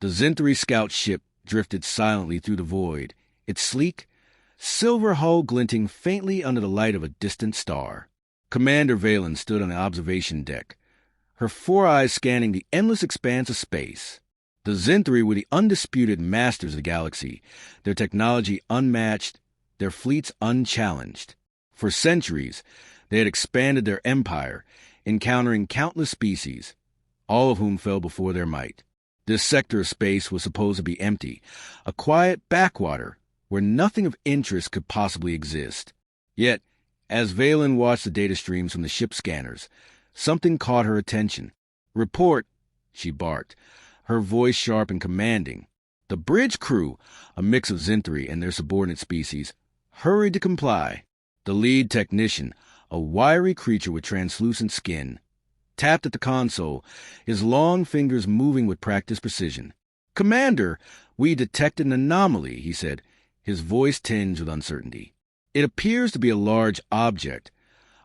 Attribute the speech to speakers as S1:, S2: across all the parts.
S1: The Zenthri scout ship drifted silently through the void, its sleek, silver hull glinting faintly under the light of a distant star. Commander Valen stood on the observation deck, her four eyes scanning the endless expanse of space. The Zenthri were the undisputed masters of the galaxy, their technology unmatched, their fleets unchallenged. For centuries, they had expanded their empire, encountering countless species, all of whom fell before their might. This sector of space was supposed to be empty, a quiet backwater where nothing of interest could possibly exist. Yet, as Valen watched the data streams from the ship scanners, something caught her attention. "Report," she barked, her voice sharp and commanding. The bridge crew, a mix of Zenthri and their subordinate species, hurried to comply. The lead technician, a wiry creature with translucent skin, tapped at the console, his long fingers moving with practiced precision. "Commander, we detected an anomaly," he said, his voice tinged with uncertainty. "It appears to be a large object,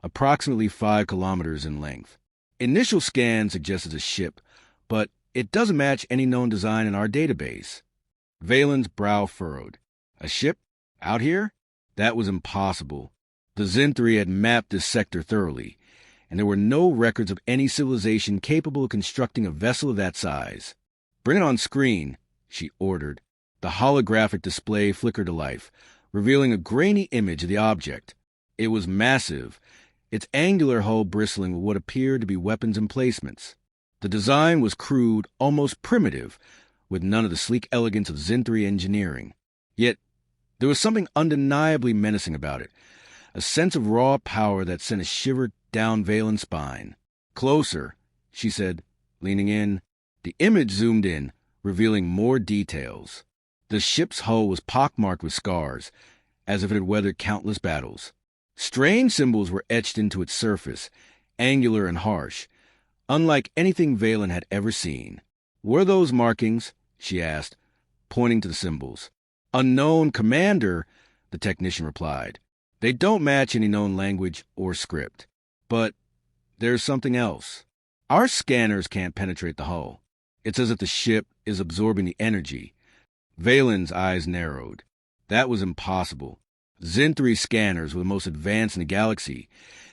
S1: approximately 5 kilometers in length. Initial scan suggested a ship, but it doesn't match any known design in our database." Valen's brow furrowed. A ship? Out here? That was impossible. The Zenthri had mapped this sector thoroughly, and there were no records of any civilization capable of constructing a vessel of that size. "Bring it on screen," she ordered. The holographic display flickered to life, revealing a grainy image of the object. It was massive, its angular hull bristling with what appeared to be weapons emplacements. The design was crude, almost primitive, with none of the sleek elegance of Zenthri engineering. Yet there was something undeniably menacing about it, a sense of raw power that sent a shiver down Valen's spine. "Closer," she said, leaning in. The image zoomed in, revealing more details. The ship's hull was pockmarked with scars, as if it had weathered countless battles. Strange symbols were etched into its surface, angular and harsh, unlike anything Valen had ever seen. "Were those markings?" she asked, pointing to the symbols. "Unknown commander," the technician replied. "They don't match any known language or script. But there's something else. Our scanners can't penetrate the hull. It's as if the ship is absorbing the energy." Valen's eyes narrowed. That was impossible. Zenthri scanners were the most advanced in the galaxy,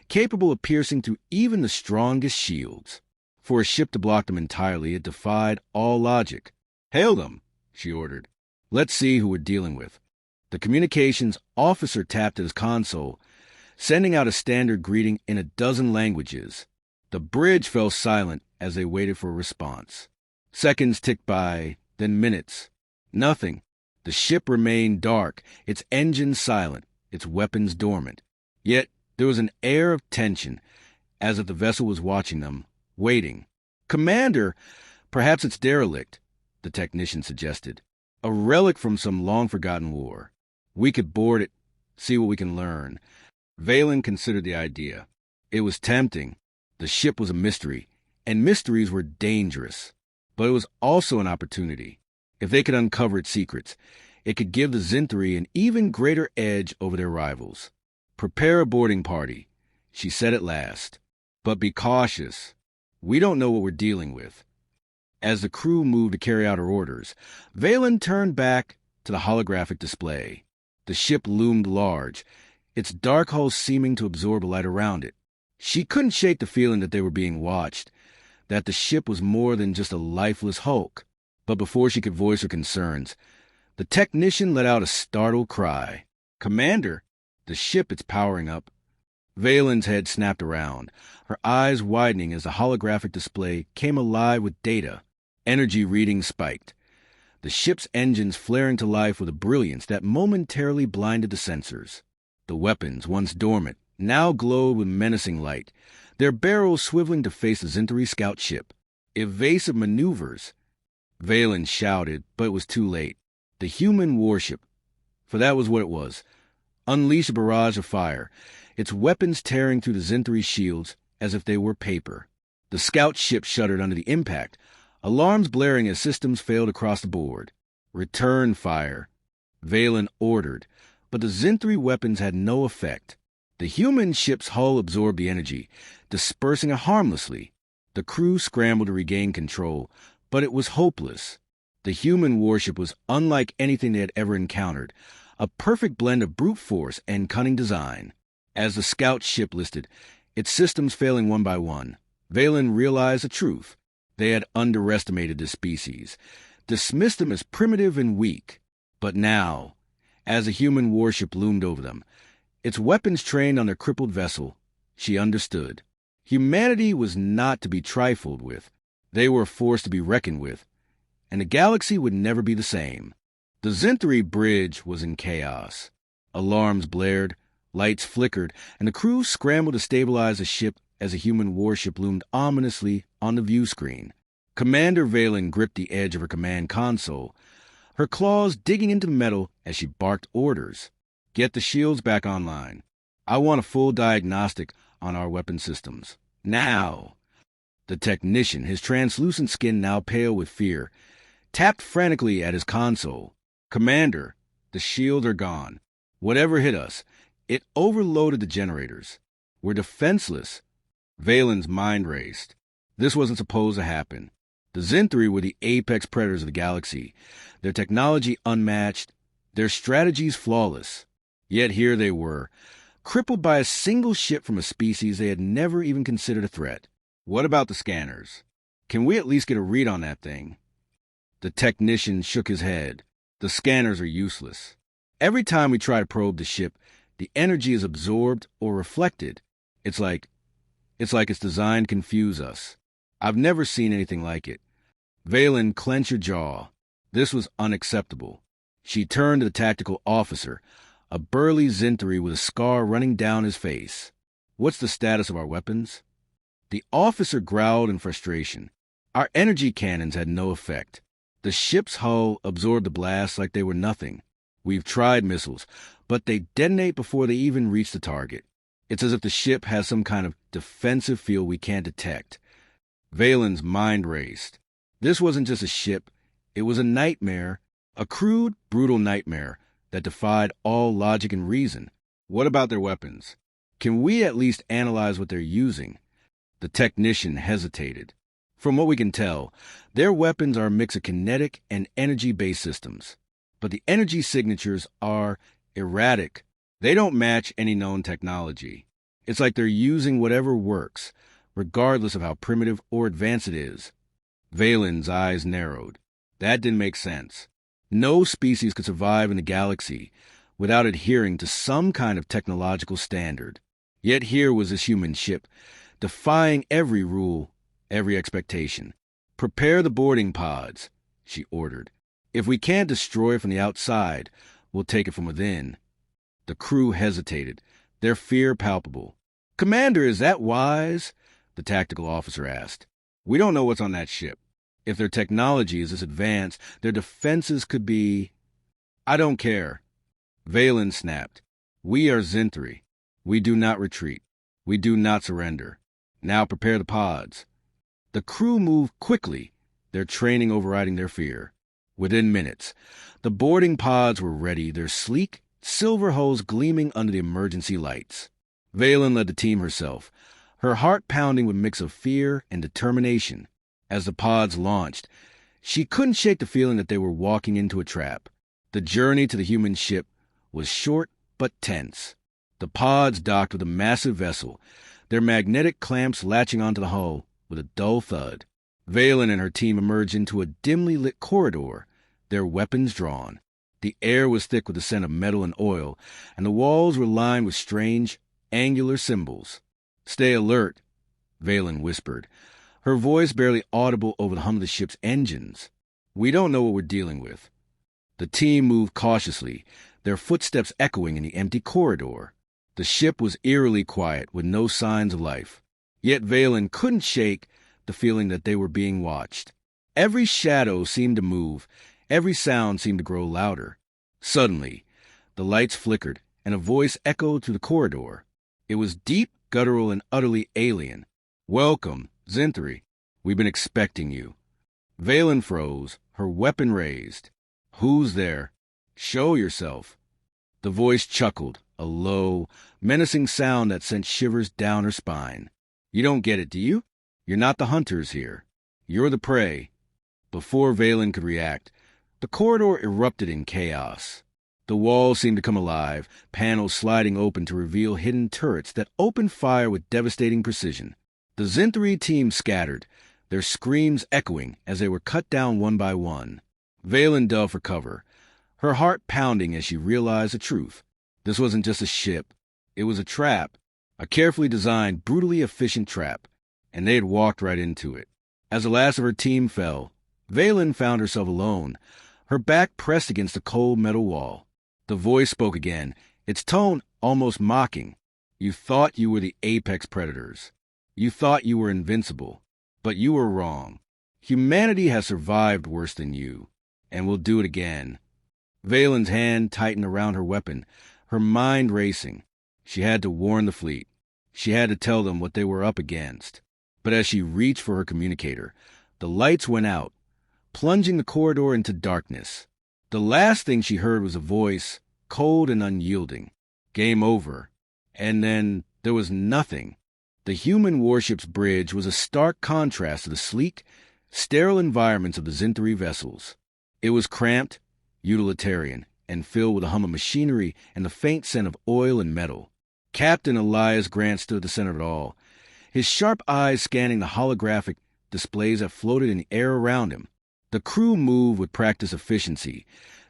S1: capable of piercing through even the strongest shields. For a ship to block them entirely, it defied all logic. "Hail them," she ordered. "Let's see who we're dealing with." The communications officer tapped at his console, sending out a standard greeting in a dozen languages. The bridge fell silent as they waited for a response. Seconds ticked by, then minutes. Nothing. The ship remained dark, its engines silent, its weapons dormant. Yet there was an air of tension, as if the vessel was watching them, waiting. "Commander, perhaps it's derelict," the technician suggested. "A relic from some long-forgotten war. We could board it, see what we can learn." Valen considered the idea. It was tempting. The ship was a mystery, and mysteries were dangerous. But it was also an opportunity. If they could uncover its secrets, it could give the Zenthri an even greater edge over their rivals. "Prepare a boarding party," she said at last. "But be cautious. We don't know what we're dealing with." As the crew moved to carry out her orders, Valen turned back to the holographic display. The ship loomed large, its dark hull seeming to absorb the light around it. She couldn't shake the feeling that they were being watched, that the ship was more than just a lifeless hulk. But before she could voice her concerns, the technician let out a startled cry. "Commander, the ship is powering up." Valen's head snapped around, her eyes widening as the holographic display came alive with data. Energy readings spiked, the ship's engines flaring to life with a brilliance that momentarily blinded the sensors. The weapons, once dormant, now glowed with menacing light, their barrels swiveling to face the Zenthri scout ship. "Evasive maneuvers," Valen shouted, but it was too late. The human warship, for that was what it was, unleashed a barrage of fire, its weapons tearing through the Zenthri shields as if they were paper. The scout ship shuddered under the impact, alarms blaring as systems failed across the board. "Return fire," Valen ordered, but the Zenthri weapons had no effect. The human ship's hull absorbed the energy, dispersing it harmlessly. The crew scrambled to regain control, but it was hopeless. The human warship was unlike anything they had ever encountered, a perfect blend of brute force and cunning design. As the scout ship listed, its systems failing one by one, Valen realized the truth. They had underestimated the species, dismissed them as primitive and weak. But now, as a human warship loomed over them, its weapons trained on their crippled vessel, she understood. Humanity was not to be trifled with. They were a force to be reckoned with, and the galaxy would never be the same. The Zenthri bridge was in chaos. Alarms blared, lights flickered, and the crew scrambled to stabilize the ship as a human warship loomed ominously on the view screen. Commander Valen gripped the edge of her command console, her claws digging into the metal as she barked orders. Get the shields back online. I want a full diagnostic on our weapon systems. Now! The technician, his translucent skin now pale with fear, tapped frantically at his console. Commander, the shields are gone. Whatever hit us, it overloaded the generators. We're defenseless. Valen's mind raced. This wasn't supposed to happen. The Zenthri were the apex predators of the galaxy, their technology unmatched, their strategies flawless. Yet here they were, crippled by a single ship from a species they had never even considered a threat. What about the scanners? Can we at least get a read on that thing? The technician shook his head. The scanners are useless. Every time we try to probe the ship, the energy is absorbed or reflected. It's like it's designed to confuse us. I've never seen anything like it. Valen clenched her jaw. This was unacceptable. She turned to the tactical officer, a burly Zenthri with a scar running down his face. What's the status of our weapons? The officer growled in frustration. Our energy cannons had no effect. The ship's hull absorbed the blasts like they were nothing. We've tried missiles, but they detonate before they even reach the target. It's as if the ship has some kind of defensive field we can't detect. Valen's mind raced. This wasn't just a ship. It was a nightmare, a crude, brutal nightmare that defied all logic and reason. What about their weapons? Can we at least analyze what they're using? The technician hesitated. From what we can tell, their weapons are a mix of kinetic and energy-based systems. But the energy signatures are erratic. They don't match any known technology. It's like they're using whatever works, regardless of how primitive or advanced it is. Valen's eyes narrowed. That didn't make sense. No species could survive in the galaxy without adhering to some kind of technological standard. Yet here was this human ship, defying every rule, every expectation. Prepare the boarding pods, she ordered. If we can't destroy it from the outside, we'll take it from within. The crew hesitated, their fear palpable. Commander, is that wise? The tactical officer asked. We don't know what's on that ship. If their technology is this advanced, their defenses could be... I don't care. Valen snapped. We are Zenthri. We do not retreat. We do not surrender. Now prepare the pods. The crew moved quickly, their training overriding their fear. Within minutes, the boarding pods were ready, their sleek, silver hulls gleaming under the emergency lights. Valen led the team herself, her heart pounding with a mix of fear and determination. As the pods launched, she couldn't shake the feeling that they were walking into a trap. The journey to the human ship was short but tense. The pods docked with a massive vessel, their magnetic clamps latching onto the hull with a dull thud. Valen and her team emerged into a dimly lit corridor, their weapons drawn. The air was thick with the scent of metal and oil, and the walls were lined with strange, angular symbols. Stay alert, Valen whispered, her voice barely audible over the hum of the ship's engines. We don't know what we're dealing with. The team moved cautiously, their footsteps echoing in the empty corridor. The ship was eerily quiet, with no signs of life. Yet Valen couldn't shake the feeling that they were being watched. Every shadow seemed to move, every sound seemed to grow louder. Suddenly, the lights flickered, and a voice echoed through the corridor. It was deep, guttural, and utterly alien. Welcome, Zenthri. We've been expecting you. Valen froze, her weapon raised. Who's there? Show yourself. The voice chuckled, a low, menacing sound that sent shivers down her spine. You don't get it, do you? You're not the hunters here. You're the prey. Before Valen could react, The corridor erupted in chaos. The walls seemed to come alive, panels sliding open to reveal hidden turrets that opened fire with devastating precision. The Zinthri team scattered, their screams echoing as they were cut down one by one. Valen dove for cover, her heart pounding as she realized the truth. This wasn't just a ship. It was a trap, a carefully designed, brutally efficient trap, and they had walked right into it. As the last of her team fell, Valen found herself alone, her back pressed against the cold metal wall. The voice spoke again, its tone almost mocking. You thought you were the apex predators. You thought you were invincible. But you were wrong. Humanity has survived worse than you, and will do it again. Valen's hand tightened around her weapon, her mind racing. She had to warn the fleet. She had to tell them what they were up against. But as she reached for her communicator, the lights went out, plunging the corridor into darkness. The last thing she heard was a voice, cold and unyielding. Game over. And then there was nothing. The human warship's bridge was a stark contrast to the sleek, sterile environments of the Zinthri vessels. It was cramped, utilitarian, and filled with a hum of machinery and the faint scent of oil and metal. Captain Elias Grant stood at the center of it all, his sharp eyes scanning the holographic displays that floated in the air around him. The crew moved with practiced efficiency,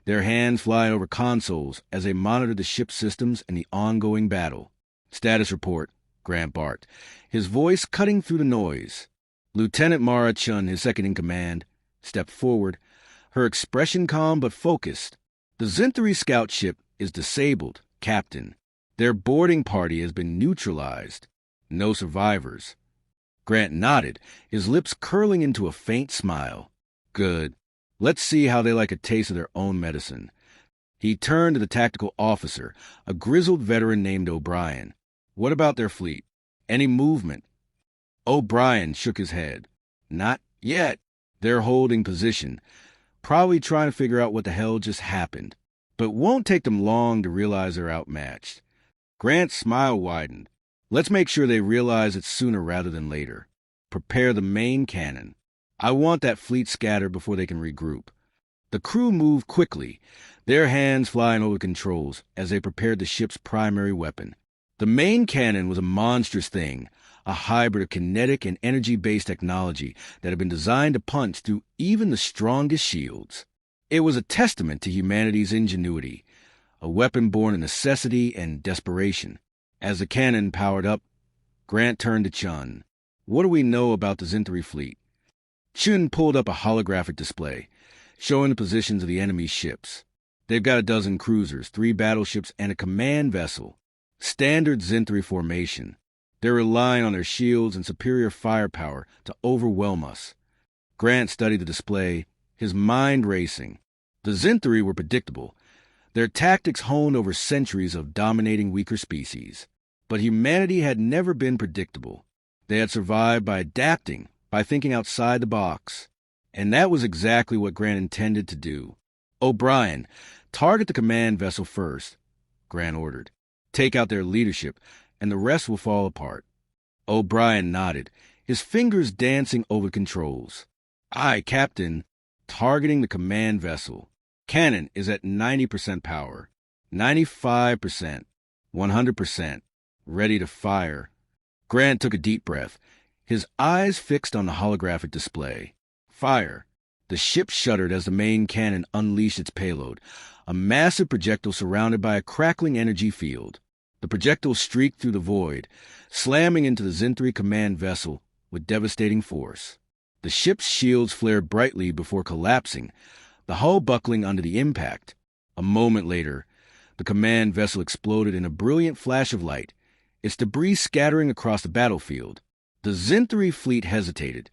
S1: their hands flying over consoles as they monitored the ship's systems and the ongoing battle. Status report, Grant barked, his voice cutting through the noise. Lieutenant Mara Chun, his second-in-command, stepped forward, her expression calm but focused. The Zinthri scout ship is disabled, Captain. Their boarding party has been neutralized. No survivors. Grant nodded, his lips curling into a faint smile. Good. Let's see how they like a taste of their own medicine. He turned to the tactical officer, a grizzled veteran named O'Brien. What about their fleet? Any movement? O'Brien shook his head. Not yet. They're holding position, probably trying to figure out what the hell just happened. But won't take them long to realize they're outmatched. Grant's smile widened. Let's make sure they realize it sooner rather than later. Prepare the main cannon. I want that fleet scattered before they can regroup. The crew moved quickly, their hands flying over the controls as they prepared the ship's primary weapon. The main cannon was a monstrous thing, a hybrid of kinetic and energy-based technology that had been designed to punch through even the strongest shields. It was a testament to humanity's ingenuity, a weapon born of necessity and desperation. As the cannon powered up, Grant turned to Chun. What do we know about the Zinthri fleet? Chun pulled up a holographic display, showing the positions of the enemy ships. They've got a dozen cruisers, 3 battleships, and a command vessel. Standard Zinthri formation. They're relying on their shields and superior firepower to overwhelm us. Grant studied the display, his mind racing. The Zinthri were predictable, their tactics honed over centuries of dominating weaker species. But humanity had never been predictable. They had survived by adapting, by thinking outside the box. And that was exactly what Grant intended to do. O'Brien, target the command vessel first, Grant ordered. Take out their leadership, and the rest will fall apart. O'Brien nodded, his fingers dancing over the controls. Aye, Captain. Targeting the command vessel. Cannon is at 90% power. 95%. 100%. Ready to fire. Grant took a deep breath, his eyes fixed on the holographic display. Fire. The ship shuddered as the main cannon unleashed its payload, a massive projectile surrounded by a crackling energy field. The projectile streaked through the void, slamming into the Zinthri command vessel with devastating force. The ship's shields flared brightly before collapsing, the hull buckling under the impact. A moment later, the command vessel exploded in a brilliant flash of light, its debris scattering across the battlefield. The Zinthri fleet hesitated,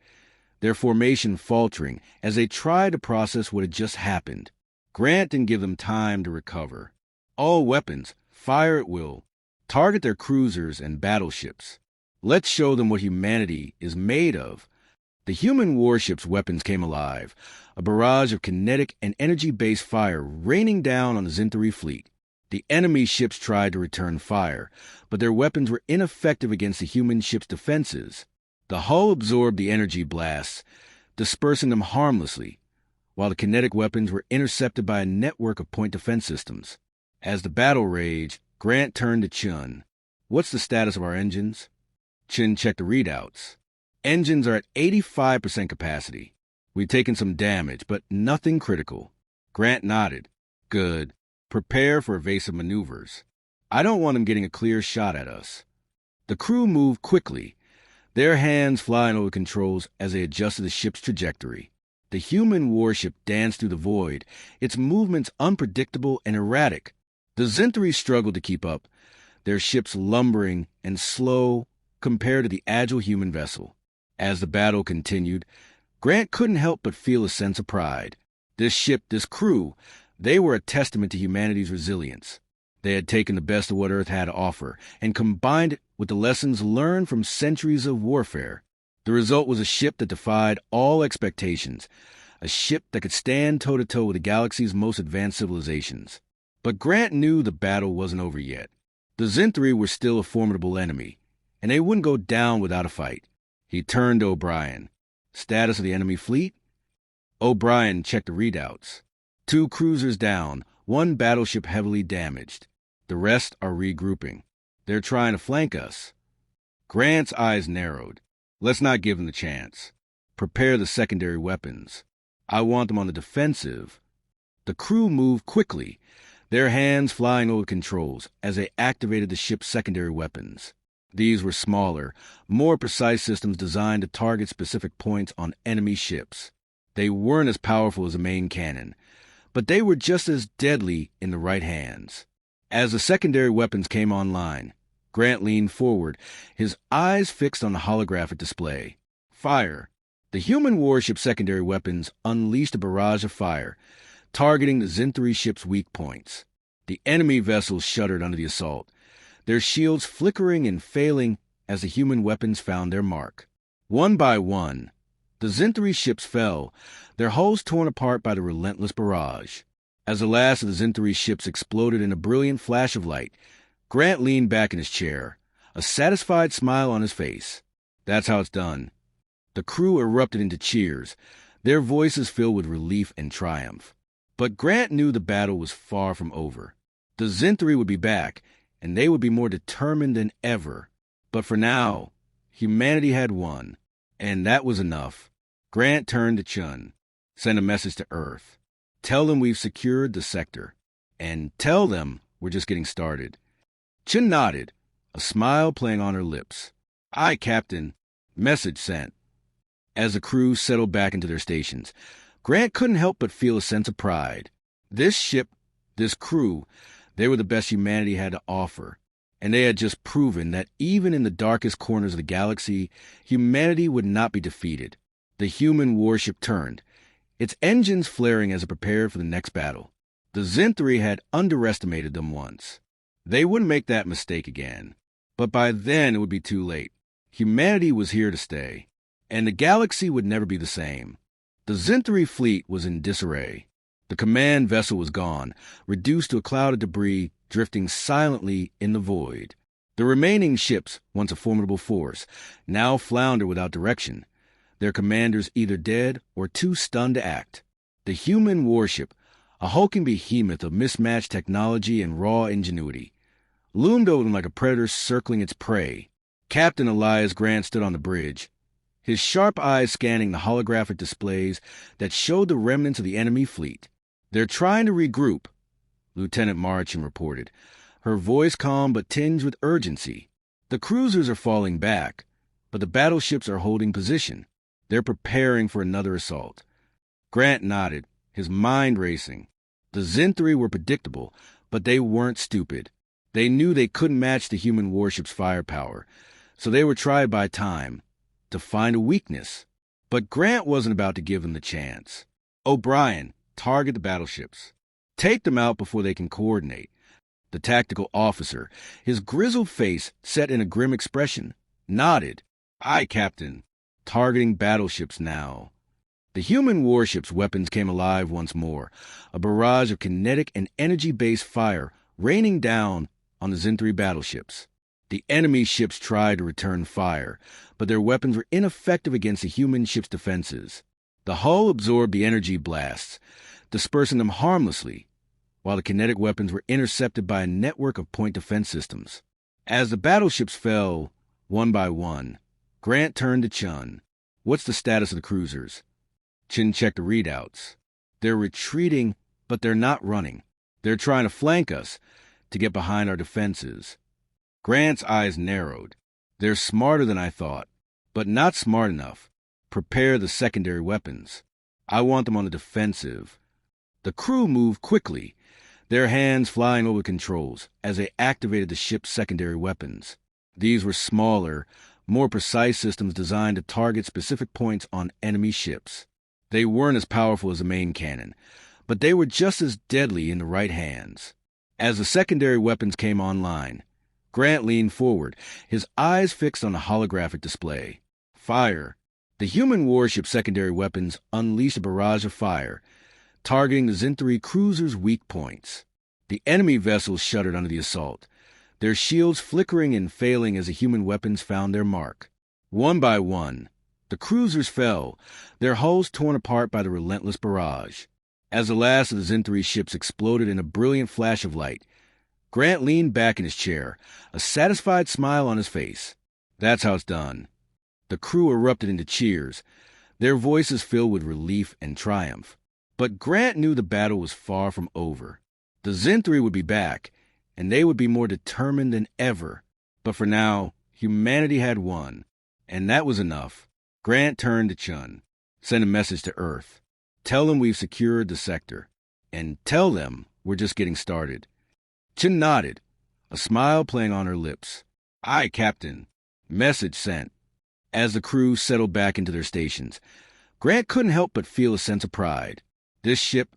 S1: their formation faltering as they tried to process what had just happened. Grant didn't give them time to recover. All weapons, fire at will. Target their cruisers and battleships. Let's show them what humanity is made of. The human warship's weapons came alive, a barrage of kinetic and energy-based fire raining down on the Zinthri fleet. The enemy ships tried to return fire, but their weapons were ineffective against the human ship's defenses. The hull absorbed the energy blasts, dispersing them harmlessly, while the kinetic weapons were intercepted by a network of point defense systems. As the battle raged, Grant turned to Chun. "What's the status of our engines?" Chun checked the readouts. "Engines are at 85% capacity. We've taken some damage, but nothing critical." Grant nodded. "Good. Prepare for evasive maneuvers. I don't want them getting a clear shot at us." The crew moved quickly, their hands flying over controls as they adjusted the ship's trajectory. The human warship danced through the void, its movements unpredictable and erratic. The Zentari struggled to keep up, their ships lumbering and slow compared to the agile human vessel. As the battle continued, Grant couldn't help but feel a sense of pride. This ship, this crew, they were a testament to humanity's resilience. They had taken the best of what Earth had to offer and combined it with the lessons learned from centuries of warfare. The result was a ship that defied all expectations, a ship that could stand toe-to-toe with the galaxy's most advanced civilizations. But Grant knew the battle wasn't over yet. The Zentari were still a formidable enemy, and they wouldn't go down without a fight. He turned to O'Brien. "Status of the enemy fleet?" O'Brien checked the readouts. 2 cruisers down, 1 battleship heavily damaged. The rest are regrouping. They're trying to flank us. Grant's eyes narrowed. "Let's not give them the chance. Prepare the secondary weapons. I want them on the defensive." The crew moved quickly, their hands flying over controls as they activated the ship's secondary weapons. These were smaller, more precise systems designed to target specific points on enemy ships. They weren't as powerful as the main cannon, but they were just as deadly in the right hands. As the secondary weapons came online, Grant leaned forward, his eyes fixed on the holographic display. Fire. The human warship secondary weapons unleashed a barrage of fire, targeting the Zentari ship's weak points. The enemy vessels shuddered under the assault, their shields flickering and failing as the human weapons found their mark. One by one, the Zentari ships fell, their hulls torn apart by the relentless barrage. As the last of the Zentari ships exploded in a brilliant flash of light, Grant leaned back in his chair, a satisfied smile on his face. "That's how it's done." The crew erupted into cheers, their voices filled with relief and triumph. But Grant knew the battle was far from over. The Zentari would be back, and they would be more determined than ever. But for now, humanity had won, and that was enough. Grant turned to Chun. "Send a message to Earth. Tell them we've secured the sector. And tell them we're just getting started." Chun nodded, a smile playing on her lips. "Aye, Captain." Message sent. As the crew settled back into their stations, Grant couldn't help but feel a sense of pride. This ship, this crew, they were the best humanity had to offer, and they had just proven that even in the darkest corners of the galaxy, humanity would not be defeated. The human warship turned, its engines flaring as it prepared for the next battle. The Zentari had underestimated them once. They wouldn't make that mistake again. But by then it would be too late. Humanity was here to stay, and the galaxy would never be the same. The Zentari fleet was in disarray. The command vessel was gone, reduced to a cloud of debris drifting silently in the void. The remaining ships, once a formidable force, now floundered without direction, their commanders either dead or too stunned to act. The human warship, a hulking behemoth of mismatched technology and raw ingenuity, loomed over them like a predator circling its prey. Captain Elias Grant stood on the bridge, his sharp eyes scanning the holographic displays that showed the remnants of the enemy fleet. "They're trying to regroup," Lieutenant Marchand reported, her voice calm but tinged with urgency. "The cruisers are falling back, but the battleships are holding position. They're preparing for another assault." Grant nodded, his mind racing. The Zentari were predictable, but they weren't stupid. They knew they couldn't match the human warship's firepower, so they were tried by time, to find a weakness. But Grant wasn't about to give them the chance. "O'Brien, target the battleships. Take them out before they can coordinate." The tactical officer, his grizzled face set in a grim expression, nodded. "Aye, Captain." Targeting battleships now. The human warship's weapons came alive once more, a barrage of kinetic and energy-based fire raining down on the Zentari battleships. The enemy ships tried to return fire, but their weapons were ineffective against the human ship's defenses. The hull absorbed the energy blasts, dispersing them harmlessly, while the kinetic weapons were intercepted by a network of point defense systems. As the battleships fell, one by one, Grant turned to Chun. "What's the status of the cruisers?" Chun checked the readouts. "They're retreating, but they're not running. They're trying to flank us, to get behind our defenses." Grant's eyes narrowed. "They're smarter than I thought, but not smart enough. Prepare the secondary weapons. I want them on the defensive." The crew moved quickly, their hands flying over the controls as they activated the ship's secondary weapons. These were smaller, more precise systems designed to target specific points on enemy ships. They weren't as powerful as the main cannon, but they were just as deadly in the right hands. As the secondary weapons came online, Grant leaned forward, his eyes fixed on the holographic display. Fire. The human warship secondary weapons unleashed a barrage of fire, targeting the Zen-3 cruiser's weak points. The enemy vessels shuddered under the assault, their shields flickering and failing as the human weapons found their mark. One by one, the cruisers fell, their hulls torn apart by the relentless barrage. As the last of the Zen-3 ships exploded in a brilliant flash of light, Grant leaned back in his chair, a satisfied smile on his face. "That's how it's done." The crew erupted into cheers, their voices filled with relief and triumph. But Grant knew the battle was far from over. The Zen-3 would be back, and they would be more determined than ever. But for now, humanity had won, and that was enough. Grant turned to Chun. "Send a message to Earth. Tell them we've secured the sector, and tell them we're just getting started." Chun nodded, a smile playing on her lips. "Aye, Captain." Message sent. As the crew settled back into their stations, Grant couldn't help but feel a sense of pride. This ship,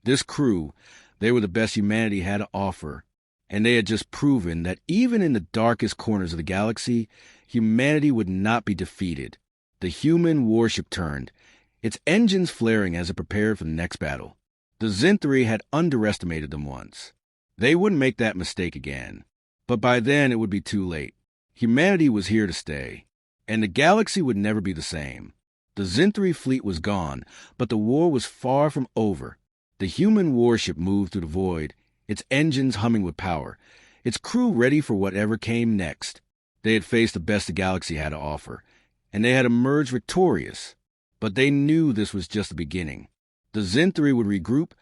S1: this crew, they were the best humanity had to offer, and they had just proven that even in the darkest corners of the galaxy, humanity would not be defeated. The human warship turned, its engines flaring as it prepared for the next battle. The Zen-3 had underestimated them once. They wouldn't make that mistake again. But by then it would be too late. Humanity was here to stay, and the galaxy would never be the same. The Zen-3 fleet was gone, but the war was far from over. The human warship moved through the void, its engines humming with power, its crew ready for whatever came next. They had faced the best the galaxy had to offer, and they had emerged victorious. But they knew this was just the beginning. The Zen-3 would regroup,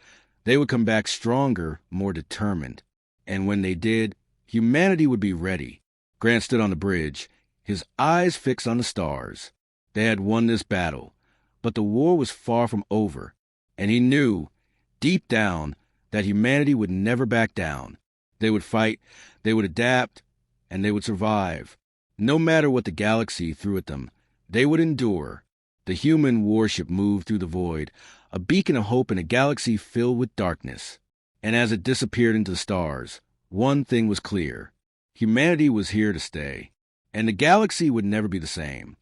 S1: they would come back stronger, more determined. And when they did, humanity would be ready. Grant stood on the bridge, his eyes fixed on the stars. They had won this battle, but the war was far from over, and he knew, deep down, that humanity would never back down. They would fight, they would adapt, and they would survive. No matter what the galaxy threw at them, they would endure. The human warship moved through the void, a beacon of hope in a galaxy filled with darkness. And as it disappeared into the stars, one thing was clear. Humanity was here to stay, and the galaxy would never be the same.